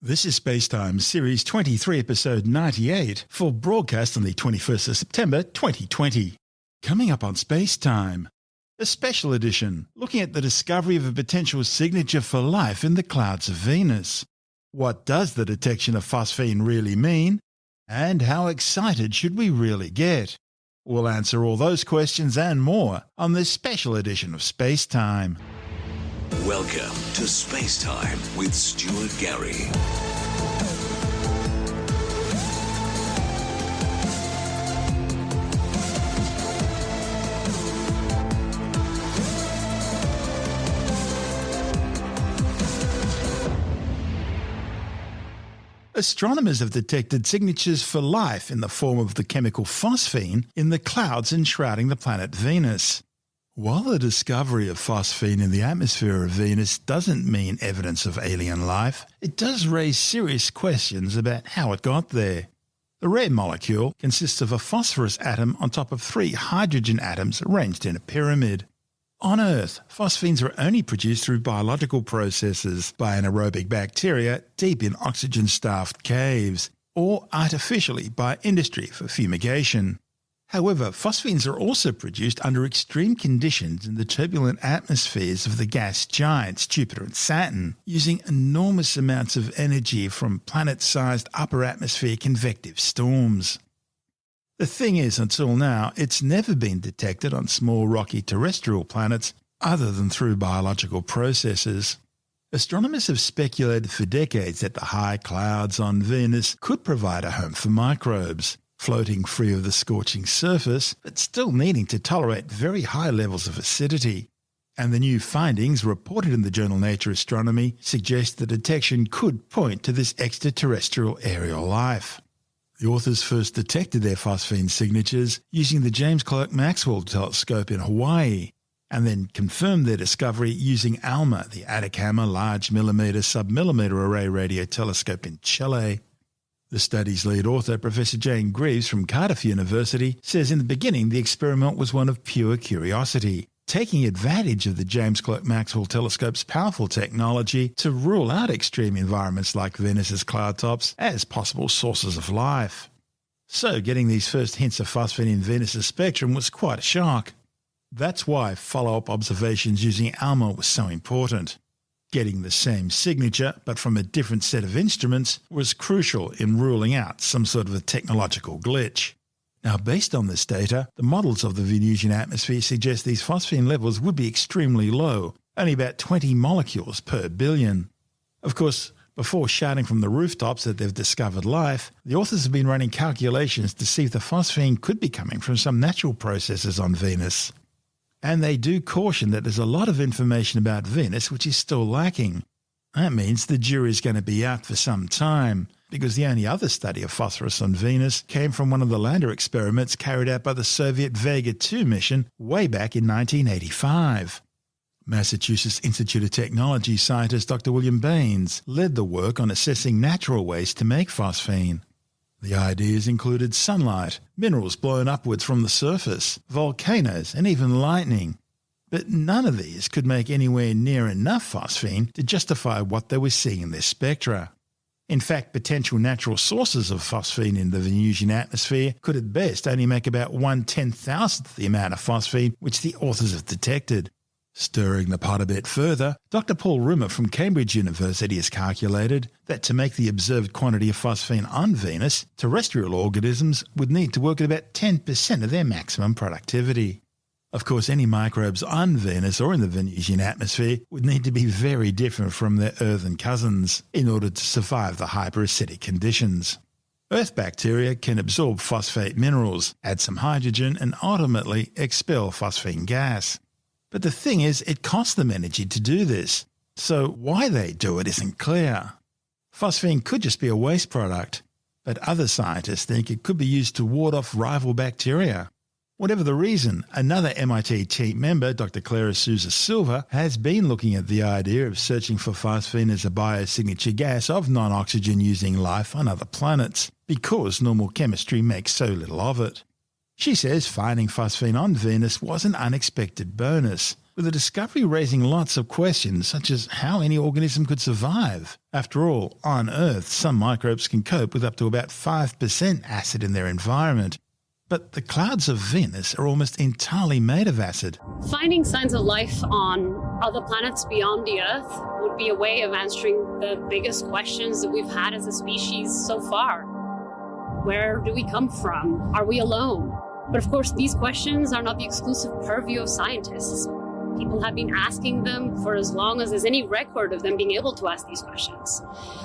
This is SpaceTime Series 23, Episode 98, for broadcast on the 21st of September 2020. Coming up on SpaceTime, a special edition looking at the discovery of a potential signature for life in the clouds of Venus. What does the detection of phosphine really mean? And how excited should we really get? We'll answer all those questions and more on this special edition of SpaceTime. Welcome to SpaceTime with Stuart Gary. Astronomers have detected signatures for life in the form of the chemical phosphine in the clouds enshrouding the planet Venus. While the discovery of phosphine in the atmosphere of Venus doesn't mean evidence of alien life, it does raise serious questions about how it got there. The rare molecule consists of a phosphorus atom on top of 3 hydrogen atoms arranged in a pyramid. On Earth, phosphines are only produced through biological processes by anaerobic bacteria deep in oxygen-starved caves, or artificially by industry for fumigation. However, phosphines are also produced under extreme conditions in the turbulent atmospheres of the gas giants Jupiter and Saturn, using enormous amounts of energy from planet-sized upper atmosphere convective storms. The thing is, until now, it's never been detected on small rocky terrestrial planets other than through biological processes. Astronomers have speculated for decades that the high clouds on Venus could provide a home for microbes, floating free of the scorching surface, but still needing to tolerate very high levels of acidity. And the new findings reported in the journal Nature Astronomy suggest the detection could point to this extraterrestrial aerial life. The authors first detected their phosphine signatures using the James Clerk Maxwell telescope in Hawaii, and then confirmed their discovery using ALMA, the Atacama Large Millimetre Submillimetre Array Radio Telescope in Chile. The study's lead author, Professor Jane Greaves from Cardiff University, says in the beginning the experiment was one of pure curiosity, taking advantage of the James Clerk Maxwell telescope's powerful technology to rule out extreme environments like Venus's cloud tops as possible sources of life. So getting these first hints of phosphine in Venus's spectrum was quite a shock. That's why follow-up observations using ALMA was so important. Getting the same signature, but from a different set of instruments, was crucial in ruling out some sort of a technological glitch. Now, based on this data, the models of the Venusian atmosphere suggest these phosphine levels would be extremely low, only about 20 molecules per billion. Of course, before shouting from the rooftops that they've discovered life, the authors have been running calculations to see if the phosphine could be coming from some natural processes on Venus. And they do caution that there's a lot of information about Venus which is still lacking. That means the jury's going to be out for some time, because the only other study of phosphorus on Venus came from one of the lander experiments carried out by the Soviet Vega 2 mission way back in 1985. Massachusetts Institute of Technology scientist Dr. William Baines led the work on assessing natural ways to make phosphine. The ideas included sunlight, minerals blown upwards from the surface, volcanoes, and even lightning. But none of these could make anywhere near enough phosphine to justify what they were seeing in their spectra. In fact, potential natural sources of phosphine in the Venusian atmosphere could at best only make about 1/10,000th the amount of phosphine which the authors have detected. Stirring the pot a bit further, Dr. Paul Rimmer from Cambridge University has calculated that to make the observed quantity of phosphine on Venus, terrestrial organisms would need to work at about 10% of their maximum productivity. Of course, any microbes on Venus or in the Venusian atmosphere would need to be very different from their earthen cousins in order to survive the hyperacidic conditions. Earth bacteria can absorb phosphate minerals, add some hydrogen, and ultimately expel phosphine gas. But the thing is, it costs them energy to do this, so why they do it isn't clear. Phosphine could just be a waste product, but other scientists think it could be used to ward off rival bacteria. Whatever the reason, another MIT team member, Dr. Clara Souza Silva, has been looking at the idea of searching for phosphine as a biosignature gas of non-oxygen using life on other planets, because normal chemistry makes so little of it. She says finding phosphine on Venus was an unexpected bonus, with the discovery raising lots of questions such as how any organism could survive. After all, on Earth, some microbes can cope with up to about 5% acid in their environment. But the clouds of Venus are almost entirely made of acid. Finding signs of life on other planets beyond the Earth would be a way of answering the biggest questions that we've had as a species so far. Where do we come from? Are we alone? But of course, these questions are not the exclusive purview of scientists. People have been asking them for as long as there's any record of them being able to ask these questions.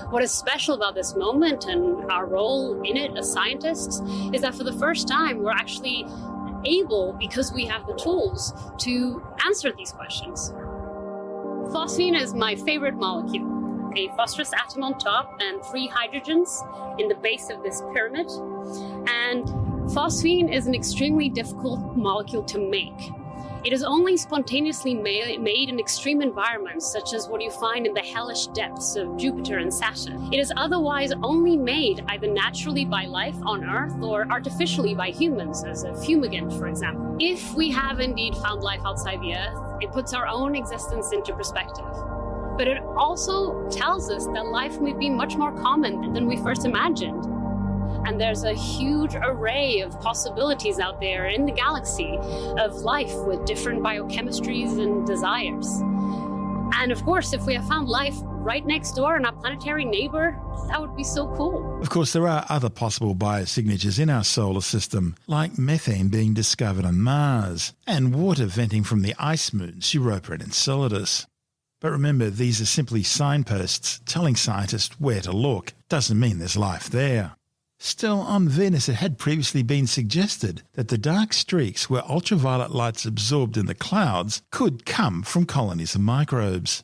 What is special about this moment and our role in it as scientists is that for the first time, we're actually able, because we have the tools, to answer these questions. Phosphine is my favorite molecule. A phosphorus atom on top and 3 hydrogens in the base of this pyramid. And phosphine is an extremely difficult molecule to make. It is only spontaneously made in extreme environments, such as what you find in the hellish depths of Jupiter and Saturn. It is otherwise only made either naturally by life on Earth or artificially by humans, as a fumigant, for example. If we have indeed found life outside the Earth, it puts our own existence into perspective. But it also tells us that life may be much more common than we first imagined. And there's a huge array of possibilities out there in the galaxy of life with different biochemistries and desires. And of course, if we have found life right next door in our planetary neighbor, that would be so cool. Of course, there are other possible biosignatures in our solar system, like methane being discovered on Mars and water venting from the ice moons Europa and Enceladus. But remember, these are simply signposts telling scientists where to look. Doesn't mean there's life there. Still, on Venus it had previously been suggested that the dark streaks where ultraviolet light's absorbed in the clouds could come from colonies of microbes.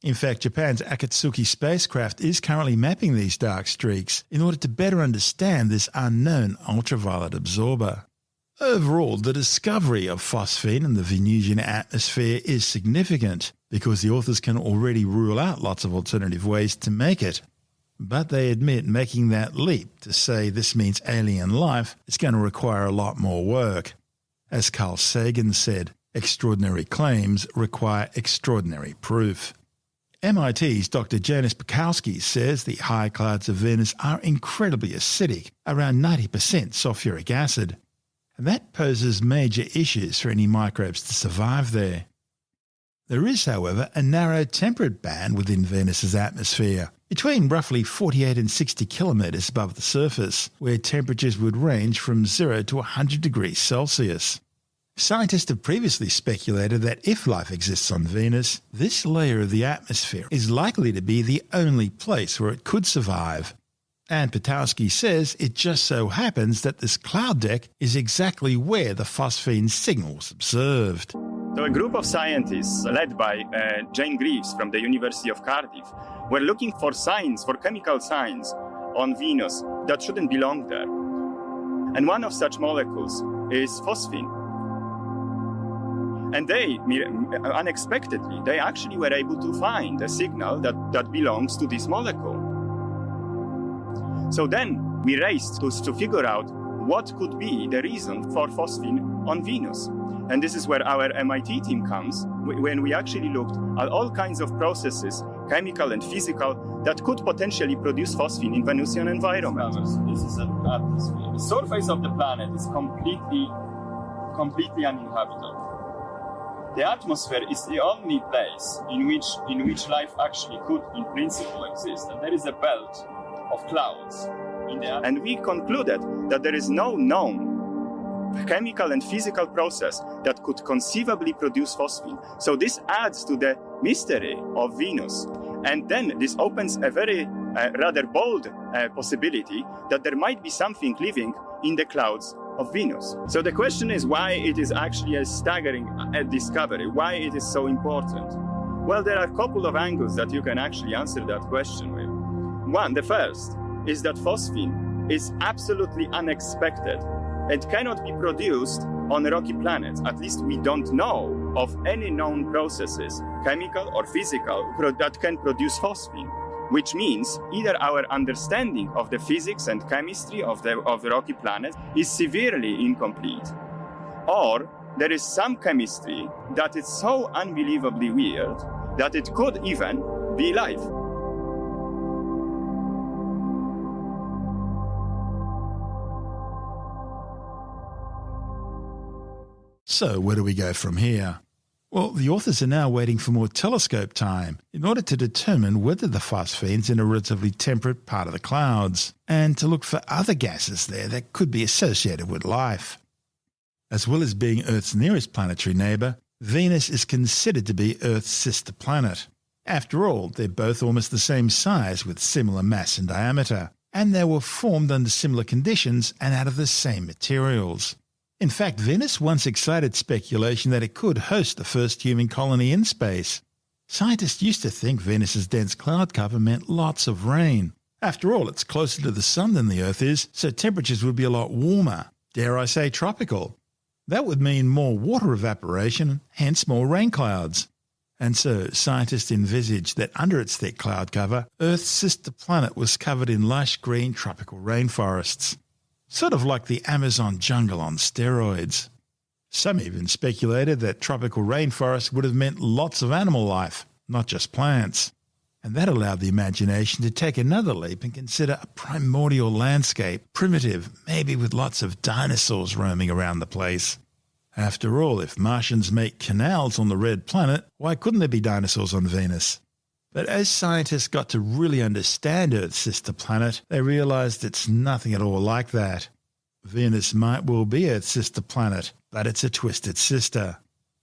In fact, Japan's Akatsuki spacecraft is currently mapping these dark streaks in order to better understand this unknown ultraviolet absorber. Overall, the discovery of phosphine in the Venusian atmosphere is significant because the authors can already rule out lots of alternative ways to make it. But they admit making that leap to say this means alien life is going to require a lot more work. As Carl Sagan said, extraordinary claims require extraordinary proof. MIT's Dr. Janis Bukowski says the high clouds of Venus are incredibly acidic, around 90% sulfuric acid. And that poses major issues for any microbes to survive there. There is, however, a narrow temperate band within Venus's atmosphere, between roughly 48 and 60 kilometres above the surface, where temperatures would range from 0 to 100 degrees Celsius. Scientists have previously speculated that if life exists on Venus, this layer of the atmosphere is likely to be the only place where it could survive. And Patowski says it just so happens that this cloud deck is exactly where the phosphine signal was observed. So a group of scientists led by Jane Greaves from the University of Cardiff were looking for signs, for chemical signs on Venus that shouldn't belong there. And one of such molecules is phosphine. And they, unexpectedly, they actually were able to find a signal that belongs to this molecule. So then we raced to figure out what could be the reason for phosphine on Venus. And this is where our MIT team comes, when we actually looked at all kinds of processes, chemical and physical, that could potentially produce phosphine in Venusian environment. This is an atmosphere. The surface of the planet is completely uninhabitable. The atmosphere is the only place in which life actually could, in principle, exist. And there is a belt of clouds in the atmosphere. And we concluded that there is no known chemical and physical process that could conceivably produce phosphine. So this adds to the mystery of Venus. And then this opens a very rather bold possibility that there might be something living in the clouds of Venus. So the question is why it is actually a staggering discovery, why it is so important. Well, there are a couple of angles that you can actually answer that question with. One, the first, is that phosphine is absolutely unexpected. It cannot be produced on rocky planets. At least we don't know of any known processes, chemical or physical, that can produce phosphine, which means either our understanding of the physics and chemistry of the rocky planet is severely incomplete, or there is some chemistry that is so unbelievably weird that it could even be life. So where do we go from here? Well, the authors are now waiting for more telescope time in order to determine whether the phosphine's in a relatively temperate part of the clouds, and to look for other gases there that could be associated with life. As well as being Earth's nearest planetary neighbour, Venus is considered to be Earth's sister planet. After all, they're both almost the same size with similar mass and diameter, and they were formed under similar conditions and out of the same materials. In fact, Venus once excited speculation that it could host the first human colony in space. Scientists used to think Venus's dense cloud cover meant lots of rain. After all, it's closer to the Sun than the Earth is, so temperatures would be a lot warmer, dare I say tropical. That would mean more water evaporation, hence more rain clouds. And so scientists envisaged that under its thick cloud cover, Earth's sister planet was covered in lush green tropical rainforests. Sort of like the Amazon jungle on steroids. Some even speculated that tropical rainforests would have meant lots of animal life, not just plants. And that allowed the imagination to take another leap and consider a primordial landscape, primitive, maybe with lots of dinosaurs roaming around the place. After all, if Martians make canals on the red planet, why couldn't there be dinosaurs on Venus? But as scientists got to really understand Earth's sister planet, they realised it's nothing at all like that. Venus might well be Earth's sister planet, but it's a twisted sister.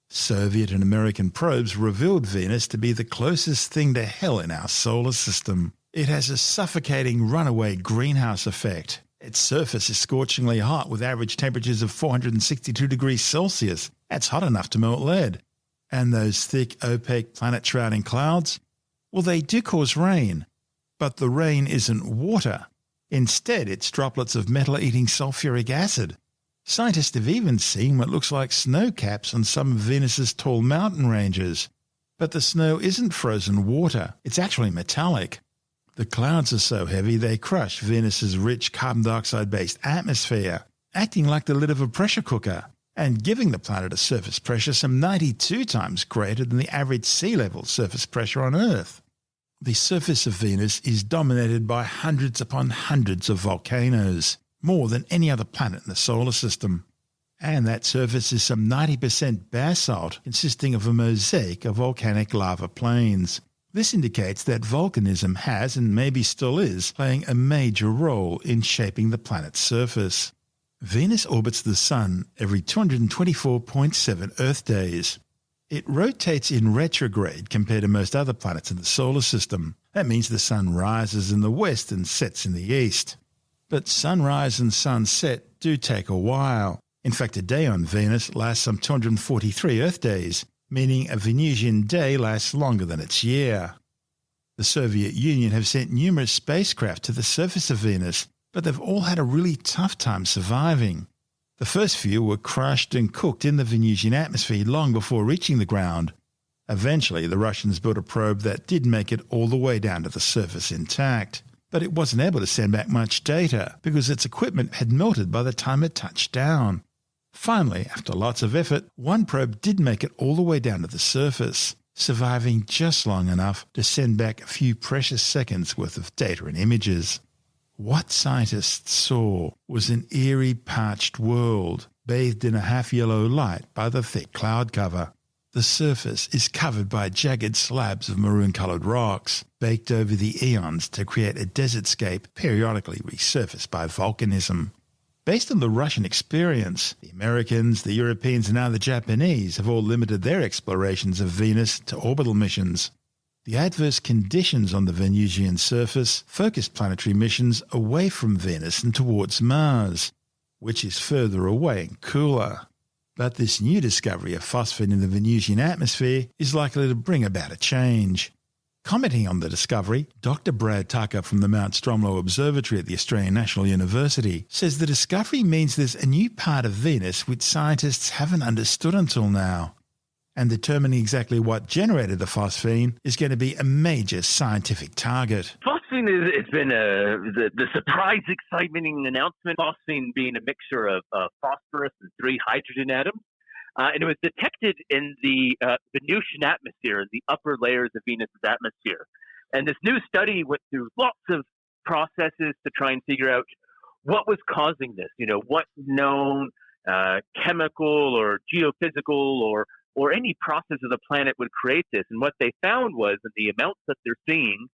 Soviet and American probes revealed Venus to be the closest thing to hell in our solar system. It has a suffocating runaway greenhouse effect. Its surface is scorchingly hot with average temperatures of 462 degrees Celsius. That's hot enough to melt lead. And those thick, opaque planet-shrouding clouds? Well, they do cause rain, but the rain isn't water. Instead, it's droplets of metal-eating sulfuric acid. Scientists have even seen what looks like snow caps on some of Venus's tall mountain ranges. But the snow isn't frozen water, it's actually metallic. The clouds are so heavy they crush Venus's rich carbon dioxide-based atmosphere, acting like the lid of a pressure cooker, and giving the planet a surface pressure some 92 times greater than the average sea level surface pressure on Earth. The surface of Venus is dominated by hundreds upon hundreds of volcanoes, more than any other planet in the solar system. And that surface is some 90% basalt, consisting of a mosaic of volcanic lava plains. This indicates that volcanism has, and maybe still is, playing a major role in shaping the planet's surface. Venus orbits the Sun every 224.7 Earth days. It rotates in retrograde compared to most other planets in the solar system. That means the Sun rises in the west and sets in the east. But sunrise and sunset do take a while. In fact, a day on Venus lasts some 243 Earth days, meaning a Venusian day lasts longer than its year. The Soviet Union have sent numerous spacecraft to the surface of Venus, but they've all had a really tough time surviving. The first few were crushed and cooked in the Venusian atmosphere long before reaching the ground. Eventually, the Russians built a probe that did make it all the way down to the surface intact. But it wasn't able to send back much data because its equipment had melted by the time it touched down. Finally, after lots of effort, one probe did make it all the way down to the surface, surviving just long enough to send back a few precious seconds worth of data and images. What scientists saw was an eerie, parched world, bathed in a half-yellow light by the thick cloud cover. The surface is covered by jagged slabs of maroon-coloured rocks, baked over the eons to create a desertscape periodically resurfaced by volcanism. Based on the Russian experience, the Americans, the Europeans and now the Japanese have all limited their explorations of Venus to orbital missions. The adverse conditions on the Venusian surface focused planetary missions away from Venus and towards Mars, which is further away and cooler. But this new discovery of phosphine in the Venusian atmosphere is likely to bring about a change. Commenting on the discovery, Dr. Brad Tucker from the Mount Stromlo Observatory at the Australian National University says the discovery means there's a new part of Venus which scientists haven't understood until now. And determining exactly what generated the phosphine is going to be a major scientific target. Phosphine has been the surprise, exciting announcement. Phosphine being a mixture of phosphorus and 3 hydrogen atoms. and it was detected in the Venusian atmosphere, the upper layers of Venus's atmosphere. And this new study went through lots of processes to try and figure out what was causing this. What known chemical or geophysical or any process of the planet would create this. And what they found was that the amounts that they're seeing,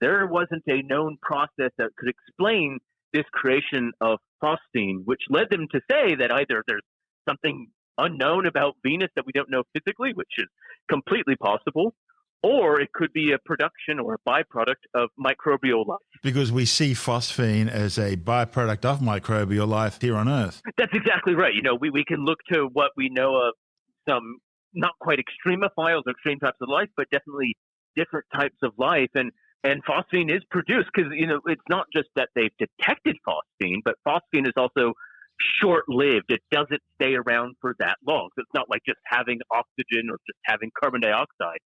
there wasn't a known process that could explain this creation of phosphine, which led them to say that either there's something unknown about Venus that we don't know physically, which is completely possible, or it could be a production or a byproduct of microbial life. Because we see phosphine as a byproduct of microbial life here on Earth. That's exactly right. We can look to what we know of some not quite extremophiles or extreme types of life, but definitely different types of life. And phosphine is produced because, it's not just that they've detected phosphine, but phosphine is also short-lived. It doesn't stay around for that long. So it's not like just having oxygen or just having carbon dioxide.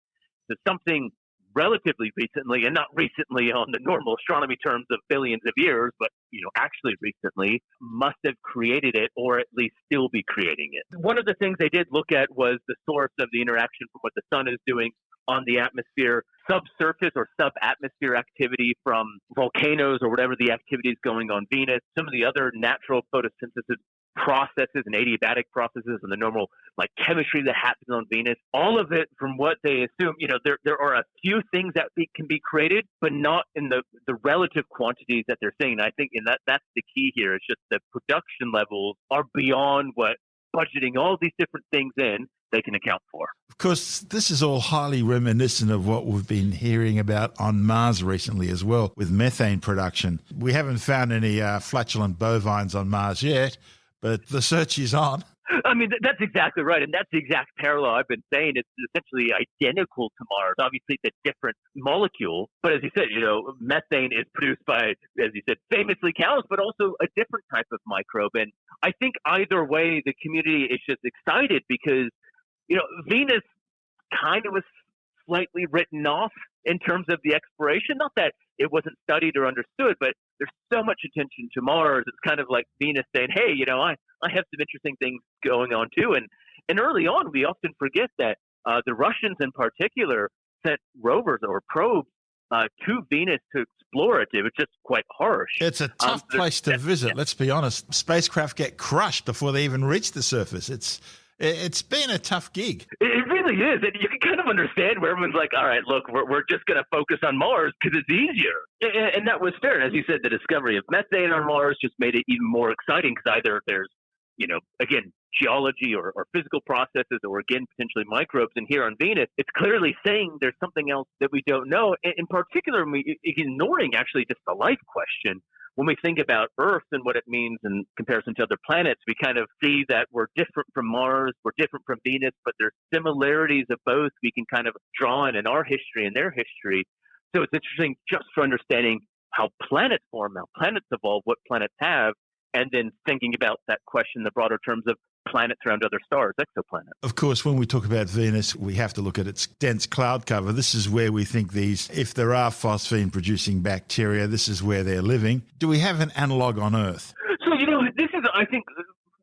So something relatively recently, and not recently on the normal astronomy terms of billions of years, but actually recently, must have created it, or at least still be creating it. One of the things they did look at was the source of the interaction from what the sun is doing on the atmosphere, subsurface or subatmosphere activity from volcanoes or whatever the activity is going on Venus, some of the other natural photosynthesis processes and adiabatic processes and the normal chemistry that happens on Venus. All of it, from what they assume, there are a few things that can be created, but not in the relative quantities that they're saying. And I think that's the key here. It's just the production levels are beyond what budgeting all these different things in they can account for. Of course, this is all highly reminiscent of what we've been hearing about on Mars recently as well, with methane production. We haven't found any flatulent bovines on Mars yet, but the search is on. I mean, that's exactly right. And that's the exact parallel I've been saying. It's essentially identical to Mars. Obviously, it's a different molecule. But as you said, methane is produced by, as you said, famously cows, but also a different type of microbe. And I think either way, the community is just excited because, Venus kind of was slightly written off in terms of the exploration. Not that it wasn't studied or understood, but there's so much attention to Mars. It's kind of like Venus saying, hey, I have some interesting things going on too. And early on, we often forget that the Russians in particular sent rovers or probes to Venus to explore it. It was just quite harsh. It's a tough place to visit, let's be honest. Spacecraft get crushed before they even reach the surface. It's been a tough gig. It really is. And you can kind of understand where everyone's like, all right, look, we're just going to focus on Mars because it's easier. And that was fair. And as you said, the discovery of methane on Mars just made it even more exciting because either there's, again, geology or physical processes or, again, potentially microbes. And here on Venus, it's clearly saying there's something else that we don't know. In particular, ignoring actually just the life question. When we think about Earth and what it means in comparison to other planets, we kind of see that we're different from Mars, we're different from Venus, but there's similarities of both we can kind of draw in our history and their history. So it's interesting just for understanding how planets form, how planets evolve, what planets have, and then thinking about that question in the broader terms of planets around other stars, exoplanets. Of course, when we talk about Venus, we have to look at its dense cloud cover. This is where we think if there are phosphine-producing bacteria, this is where they're living. Do we have an analog on Earth? So, this is, I think,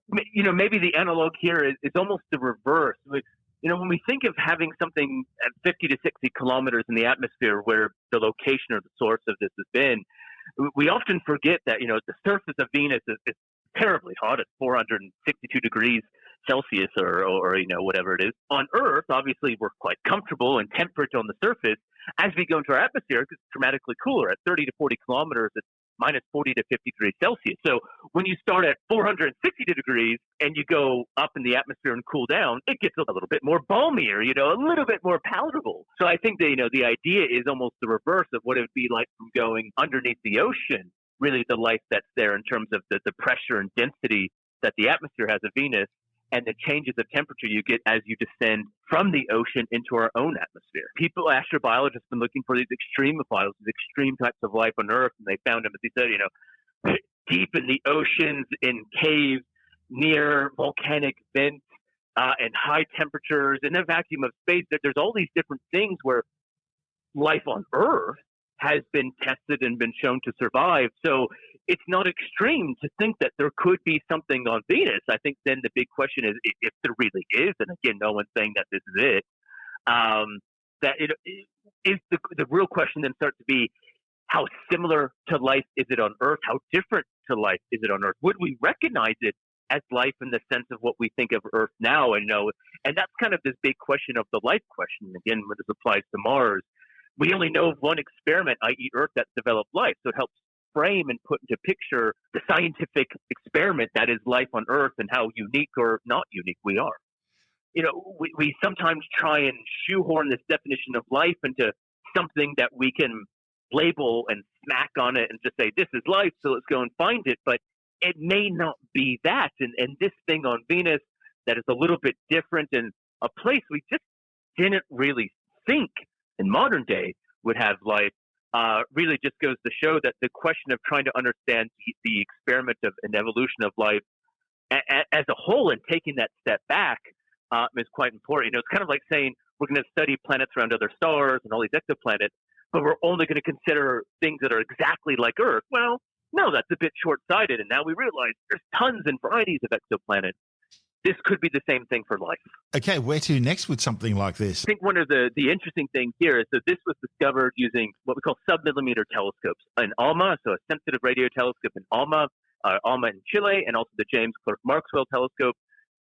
maybe the analog here is almost the reverse. When we think of having something at 50 to 60 kilometers in the atmosphere where the location or the source of this has been, we often forget that, the surface of Venus is terribly hot at 462 degrees Celsius or whatever it is. On Earth, obviously, we're quite comfortable and temperate on the surface. As we go into our atmosphere, it's dramatically cooler. At 30 to 40 kilometers, it's minus 40 to 50 degrees Celsius. So when you start at 460 degrees and you go up in the atmosphere and cool down, it gets a little bit more balmier, a little bit more palatable. So I think that, the idea is almost the reverse of what it would be like from going underneath the ocean. Really the life that's there in terms of the pressure and density that the atmosphere has of Venus and the changes of temperature you get as you descend from the ocean into our own atmosphere. Astrobiologists have been looking for these extremophiles, these extreme types of life on Earth, and they found them, as he said, deep in the oceans, in caves, near volcanic vents, and high temperatures, in the vacuum of space. There's all these different things where life on Earth has been tested and been shown to survive. So it's not extreme to think that there could be something on Venus. I think then the big question is if there really is, and again, no one's saying that this is it, that it is the real question then starts to be, how similar to life is it on Earth? How different to life is it on Earth? Would we recognize it as life in the sense of what we think of Earth now? And that's kind of this big question of the life question. Again, when this applies to Mars, we only know of one experiment, i.e. Earth, that's developed life. So it helps frame and put into picture the scientific experiment that is life on Earth and how unique or not unique we are. We sometimes try and shoehorn this definition of life into something that we can label and smack on it and just say, this is life, so let's go and find it. But it may not be that. And this thing on Venus that is a little bit different and a place we just didn't really think in modern day would have life, really just goes to show that the question of trying to understand the experiment of an evolution of life as a whole and taking that step back is quite important. It's kind of like saying we're going to study planets around other stars and all these exoplanets, but we're only going to consider things that are exactly like Earth. Well, no, that's a bit short-sighted. And now we realize there's tons and varieties of exoplanets. This could be the same thing for life. Okay, where to next with something like this? I think one of the interesting things here is that this was discovered using what we call submillimeter telescopes in ALMA, so a sensitive radio telescope in ALMA in Chile, and also the James Clerk Maxwell telescope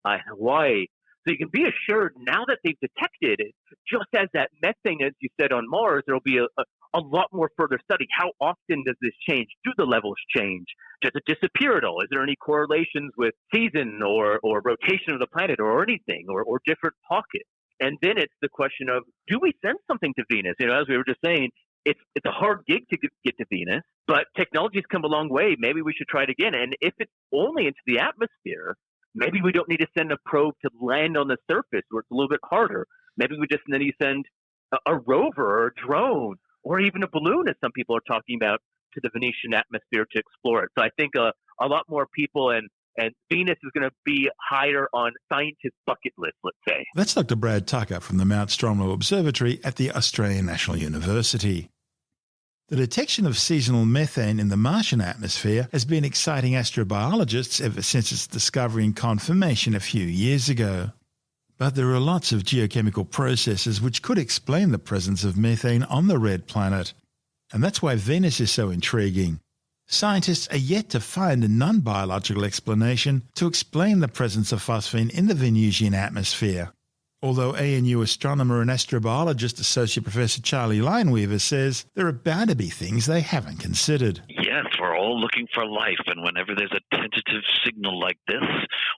in Hawaii. So you can be assured now that they've detected it, just as that methane, as you said, on Mars, there will be a lot more further study. How often does this change? Do the levels change? Does it disappear at all? Is there any correlations with season or rotation of the planet or anything or different pockets? And then it's the question of, do we send something to Venus? As we were just saying, it's a hard gig to get to Venus, but technology's come a long way. Maybe we should try it again. And if it's only into the atmosphere, maybe we don't need to send a probe to land on the surface where it's a little bit harder. Maybe we just need to send a rover or a drone or even a balloon, as some people are talking about, to the Venetian atmosphere to explore it. So I think a lot more people and Venus is going to be higher on scientists' bucket list, let's say. That's Dr. Brad Tucker from the Mount Stromlo Observatory at the Australian National University. The detection of seasonal methane in the Martian atmosphere has been exciting astrobiologists ever since its discovery and confirmation a few years ago. But there are lots of geochemical processes which could explain the presence of methane on the red planet. And that's why Venus is so intriguing. Scientists are yet to find a non-biological explanation to explain the presence of phosphine in the Venusian atmosphere. Although ANU astronomer and astrobiologist Associate Professor Charlie Lineweaver says there are bound to be things they haven't considered. Yes, we're all looking for life, and whenever there's a tentative signal like this,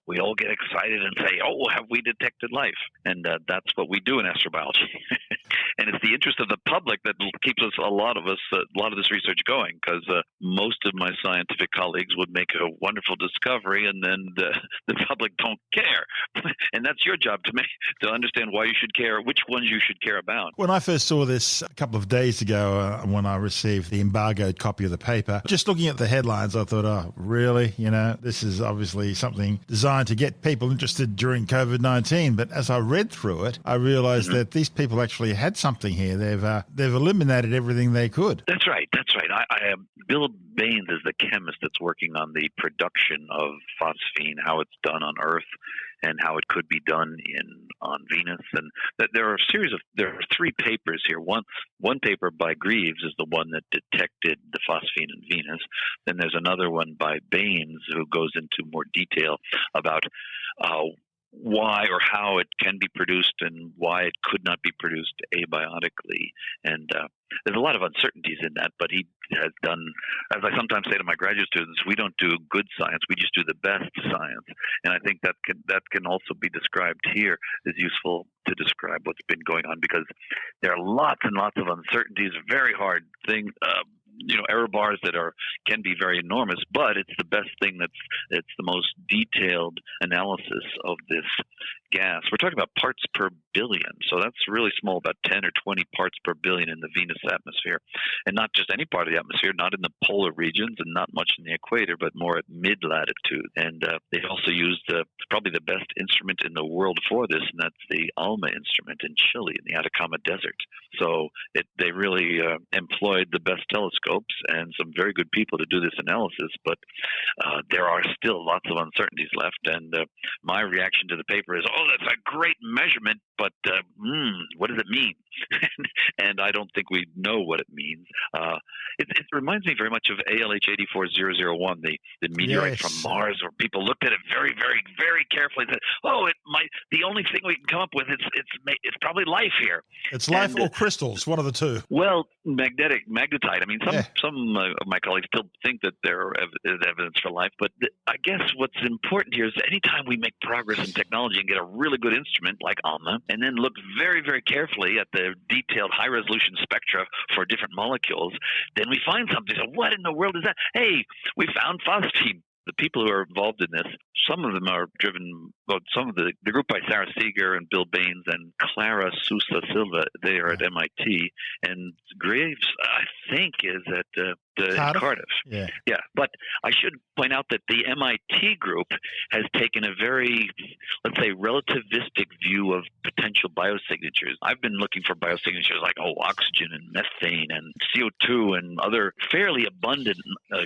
we all get excited and say, oh, have we detected life? And that's what we do in astrobiology. And it's the interest of the public that keeps a lot of this research going, because most of my scientific colleagues would make a wonderful discovery, and then the public don't care. And that's your job to understand why you should care, which ones you should care about. When I first saw this a couple of days ago, when I received the embargoed copy of the paper, just looking at the headlines, I thought, oh, really? This is obviously something designed to get people interested during COVID-19. But as I read through it, I realized that these people actually had something here. They've eliminated everything they could. That's right. I Bill Baines is the chemist that's working on the production of phosphine, how it's done on Earth, and how it could be done on Venus. And there are three papers here. One paper by Greaves is the one that detected the phosphine in Venus. Then there's another one by Baines who goes into more detail about why or how it can be produced and why it could not be produced abiotically. And there's a lot of uncertainties in that, but he has done, as I sometimes say to my graduate students, we don't do good science, we just do the best science. And I think that can also be described here as useful to describe what's been going on, because there are lots and lots of uncertainties, very hard things, error bars that can be very enormous, but it's the best thing it's the most detailed analysis of this gas. We're talking about parts per billion. So that's really small, about 10 or 20 parts per billion in the Venus atmosphere. And not just any part of the atmosphere, not in the polar regions and not much in the equator, but more at mid-latitude. And they also used probably the best instrument in the world for this, and that's the ALMA instrument in Chile in the Atacama Desert. So they really employed the best telescopes and some very good people to do this analysis, but there are still lots of uncertainties left. And my reaction to the paper is, oh, that's a great measurement, but what does it mean? And I don't think we know what it means. It reminds me very much of ALH 84001, the meteorite from Mars, where people looked at it very, very, very carefully and said, oh, the only thing we can come up with, it's probably life here. It's life or crystals, one of the two. Well, magnetite. I mean, some of my colleagues still think that there is evidence for life, but I guess what's important here is anytime we make progress in technology and get a really good instrument like ALMA, and then look very, very carefully at the detailed high-resolution spectra for different molecules, then we find something. So what in the world is that? Hey, we found phosphine. The people who are involved in this, some of them are driven, some of the group by Sarah Seeger and Bill Baines and Clara Sousa Silva, they are at MIT, and Graves, I think, is at Cardiff. Yeah. But I should point out that the MIT group has taken a very, let's say, relativistic view of potential biosignatures. I've been looking for biosignatures like oxygen and methane and CO2 and other fairly abundant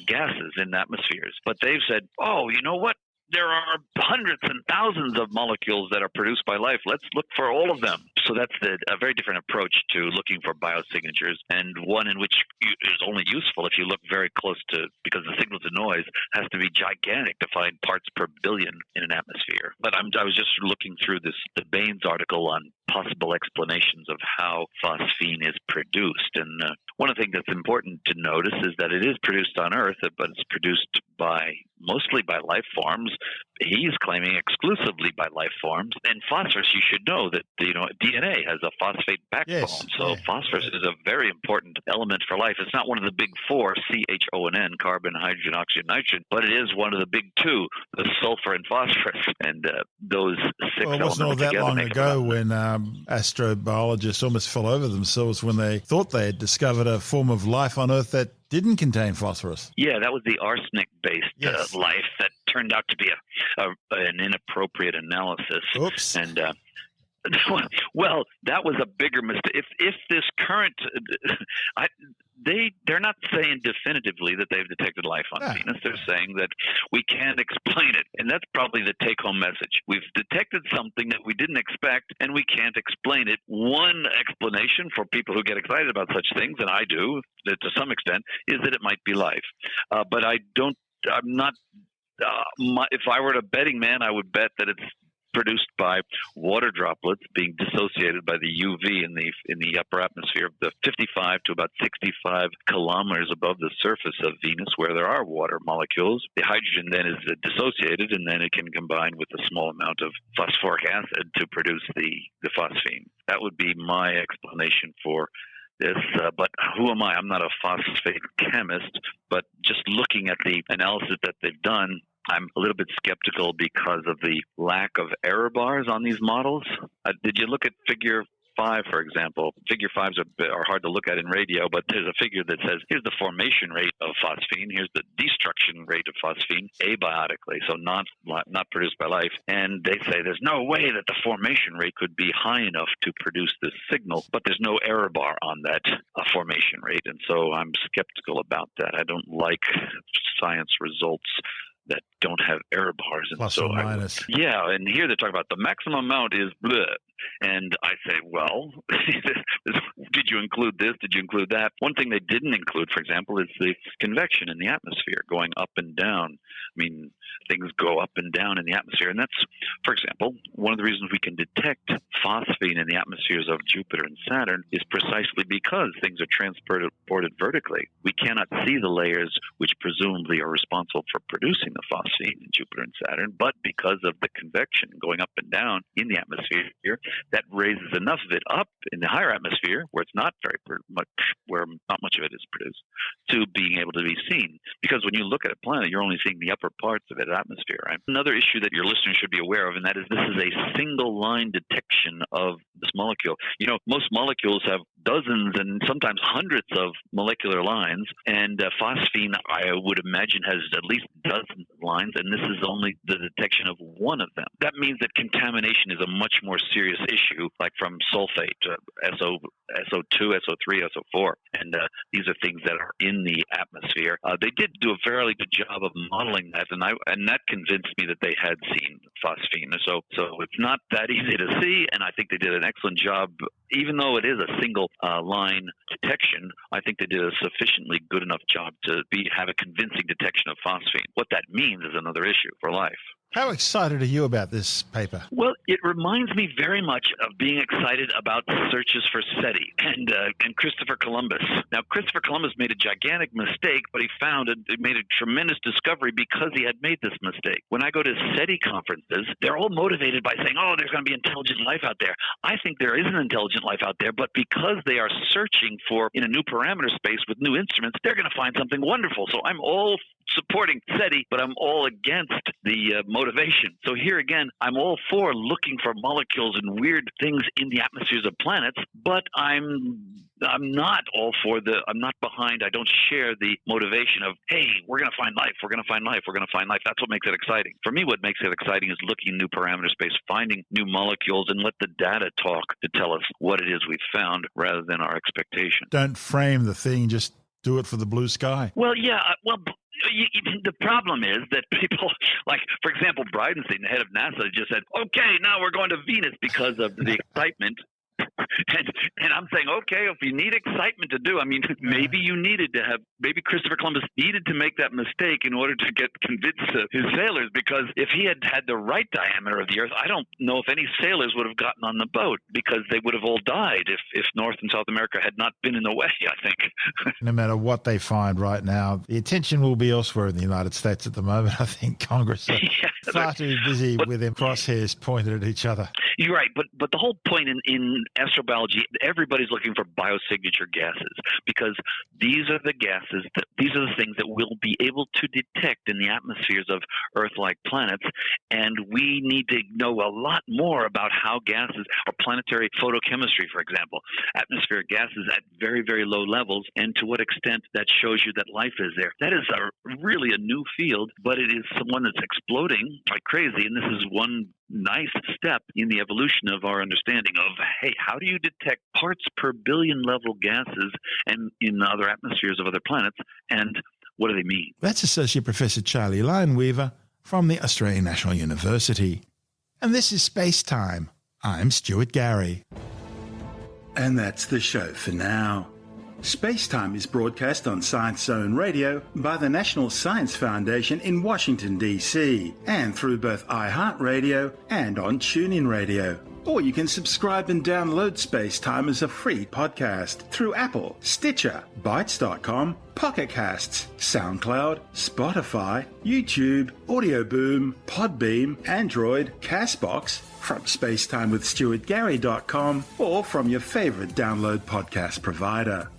gases in atmospheres. But they've said, oh, you know what? There are hundreds and thousands of molecules that are produced by life. Let's look for all of them. So that's a very different approach to looking for biosignatures, and one in which is only useful if you look very close to, because the signal to noise has to be gigantic to find parts per billion in an atmosphere. But I was just looking through the Baines article on possible explanations of how phosphine is produced. And one of the things that's important to notice is that it is produced on Earth, but it's produced mostly by life forms. He's claiming exclusively by life forms. And phosphorus, you should know that DNA has a phosphate backbone. Phosphorus is a very important element for life. It's not one of the big four, CHON, carbon, hydrogen, oxygen, nitrogen, but it is one of the big two, the sulfur and phosphorus. And those six elements it wasn't all that together long ago when astrobiologists almost fell over themselves when they thought they had discovered a form of life on Earth that didn't contain phosphorus. Yeah, that was the arsenic-based life that turned out to be an inappropriate analysis. Oops. And well, that was a bigger mistake. If this current, they're not saying definitively that they've detected life on Venus. They're saying that we can't explain it, and that's probably the take-home message. We've detected something that we didn't expect, and we can't explain it. One explanation for people who get excited about such things, and I do to some extent, is that it might be life. But I'm not. If I were a betting man, I would bet that it's produced by water droplets being dissociated by the UV in the upper atmosphere of the 55 to about 65 kilometers above the surface of Venus, where there are water molecules. The hydrogen then is dissociated, and then it can combine with a small amount of phosphoric acid to produce the phosphine. That would be my explanation for this, but who am I? I'm not a phosphate chemist, but just looking at the analysis that they've done, I'm a little bit skeptical because of the lack of error bars on these models. Did you look at figure 5, for example? Figure 5s are hard to look at in radio, but there's a figure that says, here's the formation rate of phosphine, here's the destruction rate of phosphine abiotically, so not produced by life. And they say there's no way that the formation rate could be high enough to produce this signal, but there's no error bar on that formation rate. And so I'm skeptical about that. I don't like science results that don't have error bars. And plus or minus. And here they're talking about the maximum amount is bleh. And I say, well, did you include this? Did you include that? One thing they didn't include, for example, is the convection in the atmosphere going up and down. I mean, things go up and down in the atmosphere. And that's, for example, one of the reasons we can detect phosphine in the atmospheres of Jupiter and Saturn is precisely because things are transported vertically. We cannot see the layers which presumably are responsible for producing the phosphine in Jupiter and Saturn, but because of the convection going up and down in the atmosphere, that raises enough of it up in the higher atmosphere, where it's not very much, where not much of it is produced, to being able to be seen. Because when you look at a planet, you're only seeing the upper parts of its atmosphere. Right? Another issue that your listeners should be aware of, and that is this is a single line detection of this molecule. You know, most molecules have dozens and sometimes hundreds of molecular lines, and phosphine, I would imagine, has at least dozens of lines, and this is only the detection of one of them. That means that contamination is a much more serious issue, like from sulfate, SO2, SO3, SO4, and these are things that are in the atmosphere. They did do a fairly good job of modeling that, and that convinced me that they had seen phosphine. So it's not that easy to see, and I think they did an excellent job. Even though it is a single line detection, I think they did a sufficiently good enough job to have a convincing detection of phosphine. What that means is another issue for life. How excited are you about this paper? Well, it reminds me very much of being excited about searches for SETI and Christopher Columbus. Now, Christopher Columbus made a gigantic mistake, but he made a tremendous discovery because he had made this mistake. When I go to SETI conferences, they're all motivated by saying, oh, there's going to be intelligent life out there. I think there is an intelligent life out there, but because they are searching for in a new parameter space with new instruments, they're going to find something wonderful. So I'm all supporting SETI, but I'm all against the motivation. So here again, I'm all for looking for molecules and weird things in the atmospheres of planets, but I'm not all for I'm not behind, I don't share the motivation of, hey, we're going to find life, we're going to find life, we're going to find life. That's what makes it exciting. For me, what makes it exciting is looking in new parameter space, finding new molecules, and let the data talk to tell us what it is we've found rather than our expectation. Don't frame the thing, just do it for the blue sky. Well, yeah, the problem is that people, like, for example, Bridenstine, the head of NASA, just said, okay, now we're going to Venus because of the excitement. And I'm saying, okay, if you need excitement to do, I mean, maybe maybe Christopher Columbus needed to make that mistake in order to convince his sailors, because if he had had the right diameter of the Earth, I don't know if any sailors would have gotten on the boat, because they would have all died if North and South America had not been in the way, I think. No matter what they find right now, the attention will be elsewhere in the United States at the moment. I think Congress are far too busy with their crosshairs pointed at each other. You're right, but the whole point in astrobiology, everybody's looking for biosignature gases, because these are the gases, these are the things that we'll be able to detect in the atmospheres of Earth-like planets, and we need to know a lot more about how gases, or planetary photochemistry, for example, atmospheric gases at very, very low levels, and to what extent that shows you that life is there. That is really a new field, but it is one that's exploding like crazy, and this is one nice step in the evolution of our understanding of, hey, how do you detect parts per billion level gases and in other atmospheres of other planets, and what do they mean? That's Associate Professor Charlie Lineweaver from the Australian National University. And this is Space Time. I'm Stuart Gary. And that's the show for now. SpaceTime is broadcast on Science Zone Radio by the National Science Foundation in Washington, D.C., and through both iHeartRadio and on TuneIn Radio. Or you can subscribe and download SpaceTime as a free podcast through Apple, Stitcher, Bytes.com, Pocket Casts, SoundCloud, Spotify, YouTube, Audio Boom, Podbeam, Android, Castbox, from spacetimewithstuartgary.com, or from your favorite download podcast provider.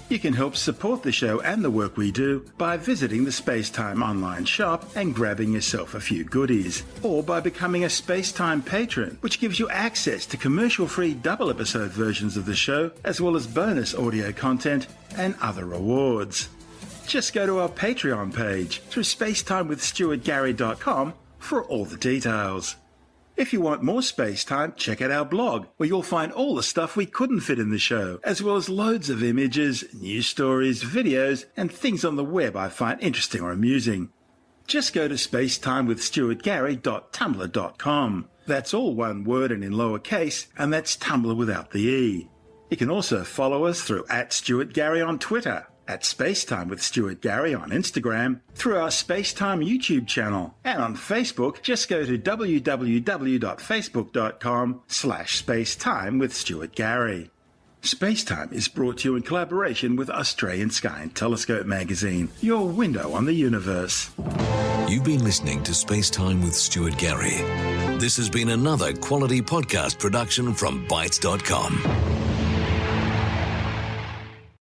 You can help support the show and the work we do by visiting the SpaceTime online shop and grabbing yourself a few goodies, or by becoming a SpaceTime patron, which gives you access to commercial-free double-episode versions of the show, as well as bonus audio content and other rewards. Just go to our Patreon page through spacetimewithstuartgary.com for all the details. If you want more space time, check out our blog, where you'll find all the stuff we couldn't fit in the show, as well as loads of images, news stories, videos, and things on the web I find interesting or amusing. Just go to spacetimewithstuartgary.tumblr.com. That's all one word and in lowercase, and that's Tumblr without the E. You can also follow us through @StuartGary on Twitter, at SpaceTime with Stuart Gary on Instagram, through our SpaceTime YouTube channel, and on Facebook, just go to www.facebook.com/spacetime with Stuart Gary. SpaceTime is brought to you in collaboration with Australian Sky and Telescope magazine, your window on the universe. You've been listening to SpaceTime with Stuart Gary. This has been another quality podcast production from Bytes.com.